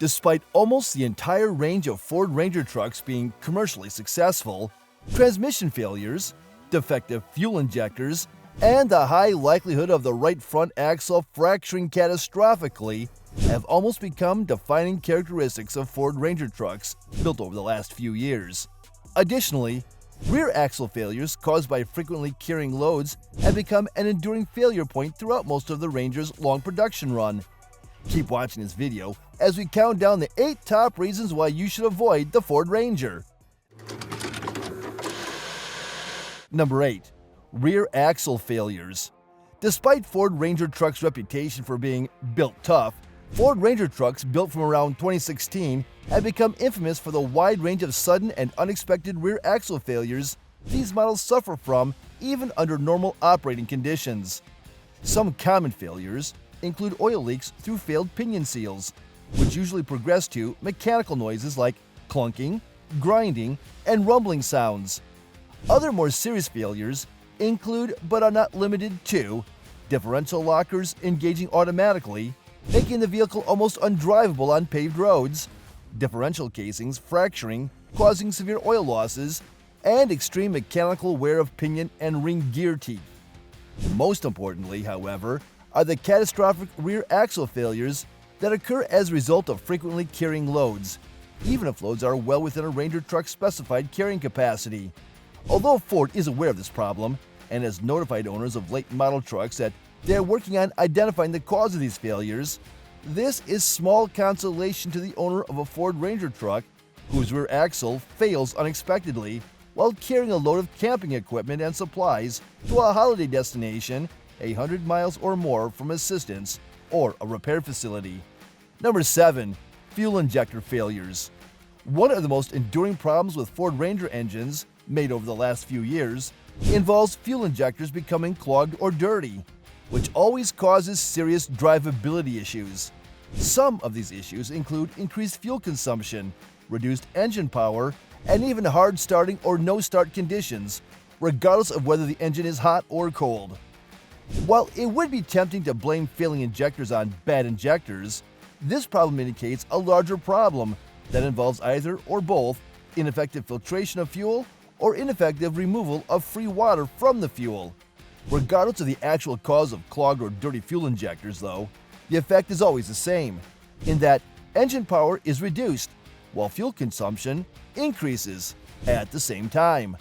Despite almost the entire range of Ford Ranger trucks being commercially successful, transmission failures, defective fuel injectors, and the high likelihood of the right front axle fracturing catastrophically have almost become defining characteristics of Ford Ranger trucks built over the last few years. Additionally, rear axle failures caused by frequently carrying loads have become an enduring failure point throughout most of the Ranger's long production run. Keep watching this video as we count down the 8 top reasons why you should avoid the Ford Ranger. Number 8. Rear axle failures. Despite Ford Ranger trucks' reputation for being built tough, Ford Ranger trucks built from around 2016 have become infamous for the wide range of sudden and unexpected rear axle failures these models suffer from even under normal operating conditions. Some common failures include oil leaks through failed pinion seals, which usually progress to mechanical noises like clunking, grinding, and rumbling sounds. Other more serious failures include, but are not limited to, differential lockers engaging automatically, making the vehicle almost undrivable on paved roads, differential casings fracturing, causing severe oil losses, and extreme mechanical wear of pinion and ring gear teeth. Most importantly, however, are the catastrophic rear axle failures that occur as a result of frequently carrying loads, even if loads are well within a Ranger truck's specified carrying capacity. Although Ford is aware of this problem and has notified owners of late model trucks that they are working on identifying the cause of these failures, this is small consolation to the owner of a Ford Ranger truck whose rear axle fails unexpectedly while carrying a load of camping equipment and supplies to a holiday destination 100 miles or more from assistance or a repair facility. Number 7. Fuel injector failures. One of the most enduring problems with Ford Ranger engines, made over the last few years, involves fuel injectors becoming clogged or dirty, which always causes serious drivability issues. Some of these issues include increased fuel consumption, reduced engine power, and even hard starting or no start conditions, regardless of whether the engine is hot or cold. While it would be tempting to blame failing injectors on bad injectors, this problem indicates a larger problem that involves either or both ineffective filtration of fuel or ineffective removal of free water from the fuel. Regardless of the actual cause of clogged or dirty fuel injectors, though, the effect is always the same, in that engine power is reduced while fuel consumption increases at the same time.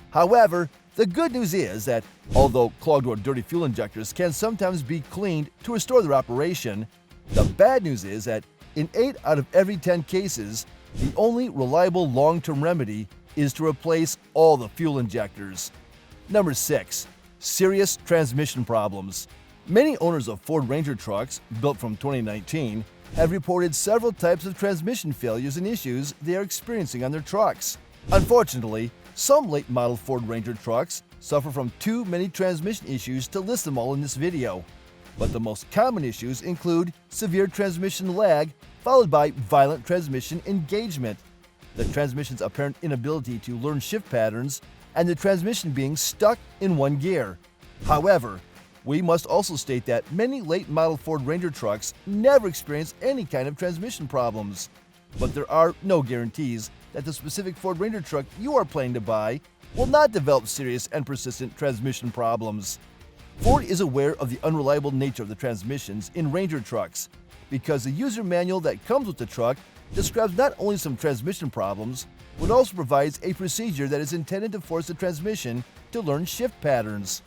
However, the good news is that, although clogged or dirty fuel injectors can sometimes be cleaned to restore their operation, the bad news is that in 8 out of every 10 cases, the only reliable long-term remedy is to replace all the fuel injectors. Number 6. Serious transmission problems. Many owners of Ford Ranger trucks, built from 2019, have reported several types of transmission failures and issues they are experiencing on their trucks. Unfortunately, some late-model Ford Ranger trucks suffer from too many transmission issues to list them all in this video. But the most common issues include severe transmission lag, followed by violent transmission engagement, the transmission's apparent inability to learn shift patterns, and the transmission being stuck in one gear. However, we must also state that many late-model Ford Ranger trucks never experience any kind of transmission problems. But there are no guarantees that the specific Ford Ranger truck you are planning to buy will not develop serious and persistent transmission problems. Ford is aware of the unreliable nature of the transmissions in Ranger trucks because the user manual that comes with the truck describes not only some transmission problems, but also provides a procedure that is intended to force the transmission to learn shift patterns.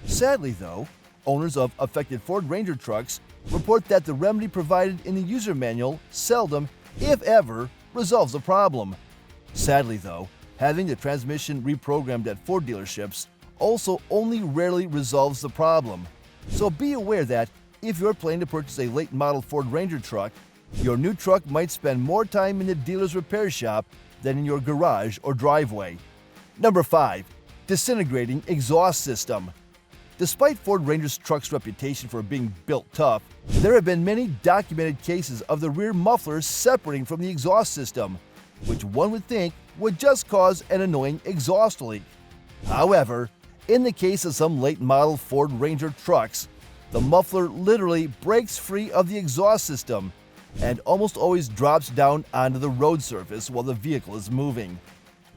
Sadly, though, owners of affected Ford Ranger trucks report that the remedy provided in the user manual seldom, if ever, resolves the problem. Sadly, though, having the transmission reprogrammed at Ford dealerships also only rarely resolves the problem. So be aware that if you're planning to purchase a late-model Ford Ranger truck, your new truck might spend more time in the dealer's repair shop than in your garage or driveway. Number 5. Disintegrating exhaust system. Despite Ford Ranger trucks' reputation for being built tough, there have been many documented cases of the rear mufflers separating from the exhaust system, which one would think would just cause an annoying exhaust leak. However, in the case of some late-model Ford Ranger trucks, the muffler literally breaks free of the exhaust system, and almost always drops down onto the road surface while the vehicle is moving.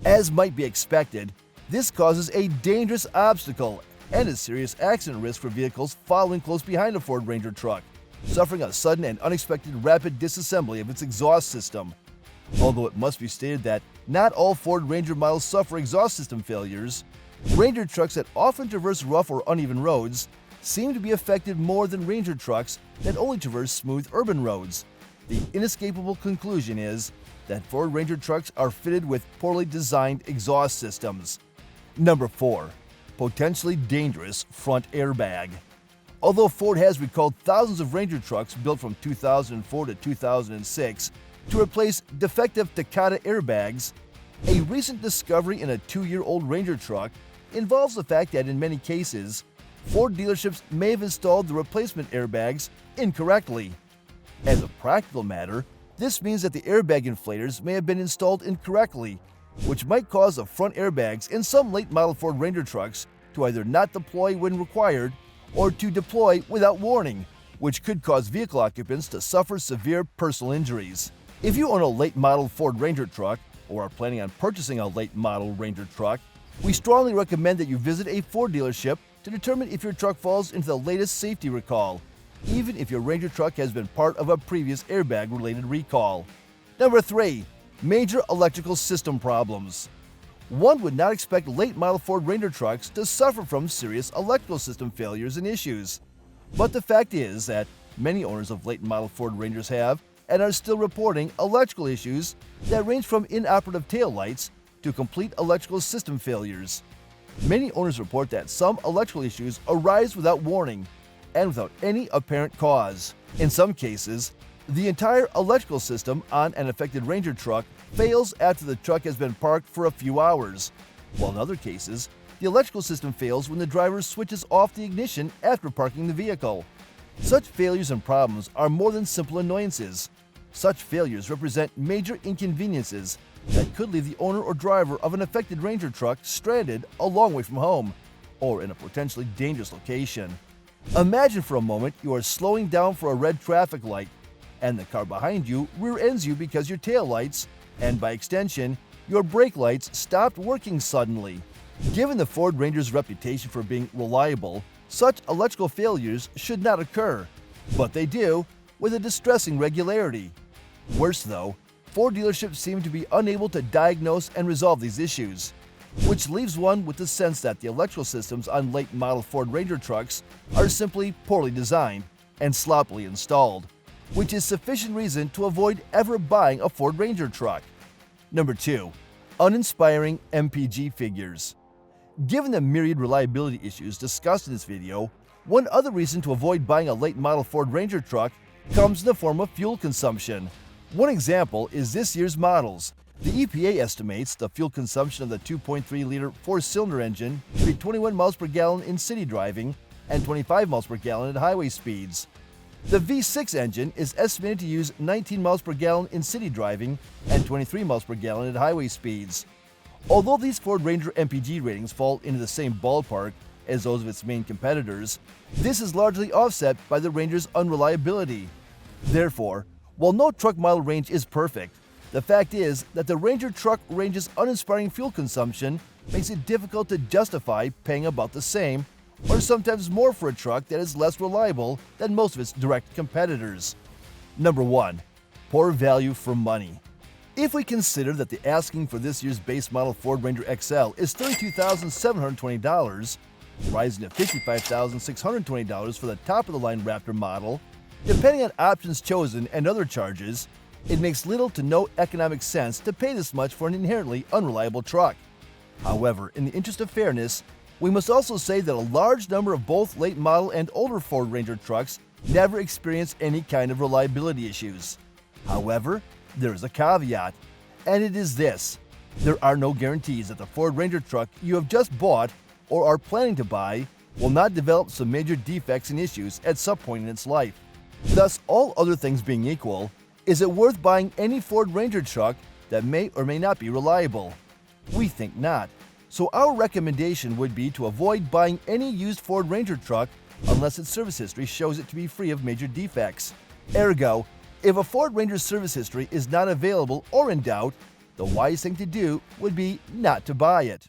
As might be expected, this causes a dangerous obstacle and a serious accident risk for vehicles following close behind a Ford Ranger truck, suffering a sudden and unexpected rapid disassembly of its exhaust system. Although it must be stated that not all Ford Ranger models suffer exhaust system failures, Ranger trucks that often traverse rough or uneven roads seem to be affected more than Ranger trucks that only traverse smooth urban roads. The inescapable conclusion is that Ford Ranger trucks are fitted with poorly designed exhaust systems. Number 4. Potentially dangerous front airbag. Although Ford has recalled thousands of Ranger trucks built from 2004 to 2006 to replace defective Takata airbags, a recent discovery in a 2-year-old Ranger truck involves the fact that in many cases, Ford dealerships may have installed the replacement airbags incorrectly. As a practical matter, this means that the airbag inflators may have been installed incorrectly, which might cause the front airbags in some late-model Ford Ranger trucks to either not deploy when required or to deploy without warning, which could cause vehicle occupants to suffer severe personal injuries. If you own a late-model Ford Ranger truck or are planning on purchasing a late-model Ranger truck, we strongly recommend that you visit a Ford dealership to determine if your truck falls into the latest safety recall, even if your Ranger truck has been part of a previous airbag-related recall. Number 3. Major electrical system problems. One would not expect late-model Ford Ranger trucks to suffer from serious electrical system failures and issues. But the fact is that many owners of late-model Ford Rangers have and are still reporting electrical issues that range from inoperative taillights to complete electrical system failures. Many owners report that some electrical issues arise without warning and without any apparent cause. In some cases, the entire electrical system on an affected Ranger truck fails after the truck has been parked for a few hours, while in other cases, the electrical system fails when the driver switches off the ignition after parking the vehicle. Such failures and problems are more than simple annoyances. Such failures represent major inconveniences that could leave the owner or driver of an affected Ranger truck stranded a long way from home, or in a potentially dangerous location. Imagine for a moment you are slowing down for a red traffic light, and the car behind you rear-ends you because your tail lights, and by extension, your brake lights stopped working suddenly. Given the Ford Ranger's reputation for being reliable, such electrical failures should not occur, but they do, with a distressing regularity. Worse though, Ford dealerships seem to be unable to diagnose and resolve these issues, which leaves one with the sense that the electrical systems on late-model Ford Ranger trucks are simply poorly designed and sloppily installed, which is sufficient reason to avoid ever buying a Ford Ranger truck. Number 2. Uninspiring MPG figures. Given the myriad reliability issues discussed in this video, one other reason to avoid buying a late-model Ford Ranger truck comes in the form of fuel consumption. One example is this year's models. The EPA estimates the fuel consumption of the 2.3-liter four-cylinder engine to be 21 miles per gallon in city driving and 25 miles per gallon at highway speeds. The V6 engine is estimated to use 19 miles per gallon in city driving and 23 miles per gallon at highway speeds. Although these Ford Ranger MPG ratings fall into the same ballpark as those of its main competitors, this is largely offset by the Ranger's unreliability. Therefore, while no truck model range is perfect, the fact is that the Ranger truck range's uninspiring fuel consumption makes it difficult to justify paying about the same or sometimes more for a truck that is less reliable than most of its direct competitors. Number 1. Poor value for money. If we consider that the asking for this year's base model Ford Ranger XL is $32,720, rising to $55,620 for the top-of-the-line Raptor model, depending on options chosen and other charges, it makes little to no economic sense to pay this much for an inherently unreliable truck. However, in the interest of fairness, we must also say that a large number of both late model and older Ford Ranger trucks never experience any kind of reliability issues. However, there is a caveat, and it is this: there are no guarantees that the Ford Ranger truck you have just bought or are planning to buy will not develop some major defects and issues at some point in its life. Thus, all other things being equal, is it worth buying any Ford Ranger truck that may or may not be reliable? We think not. So our recommendation would be to avoid buying any used Ford Ranger truck unless its service history shows it to be free of major defects. Ergo, If a Ford Ranger service history is not available or in doubt, the wise thing to do would be not to buy it.